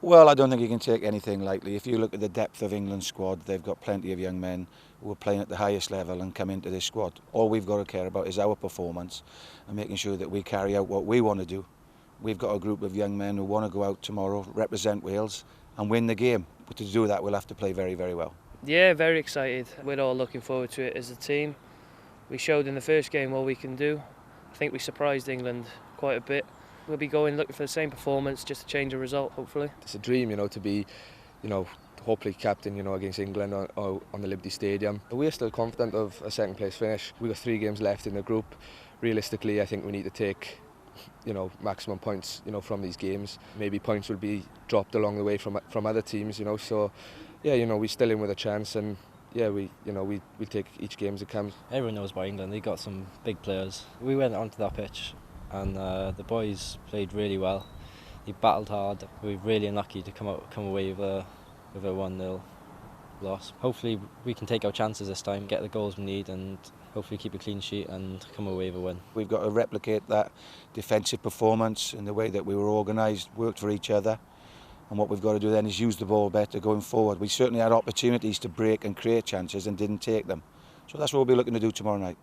Well, I don't think you can take anything lightly. If you look at the depth of England's squad, they've got plenty of young men who are playing at the highest level and come into this squad. All we've got to care about is our performance and making sure that we carry out what we want to do. We've got a group of young men who want to go out tomorrow, represent Wales and win the game. But to do that, we'll have to play very, very well. Yeah, very excited. We're all looking forward to it as a team. We showed in the first game what we can do. I think we surprised England quite a bit. We'll be going looking for the same performance, just to change the result, hopefully. It's a dream, to be, hopefully captain, against England on the Liberty Stadium. We're still confident of a second place finish. We've got 3 games left in the group. Realistically, I think we need to take, maximum points, from these games. Maybe points will be dropped along the way from other teams, So, yeah, we're still in with a chance, and yeah, we take each game as it comes. Everyone knows about England. They got some big players. We went onto that pitch, and the boys played really well. They battled hard. We were really unlucky to come away with a 1-0 loss. Hopefully we can take our chances this time, get the goals we need, and hopefully keep a clean sheet and come away with a win. We've got to replicate that defensive performance in the way that we were organised, worked for each other, and what we've got to do then is use the ball better going forward. We certainly had opportunities to break and create chances and didn't take them. So that's what we'll be looking to do tomorrow night.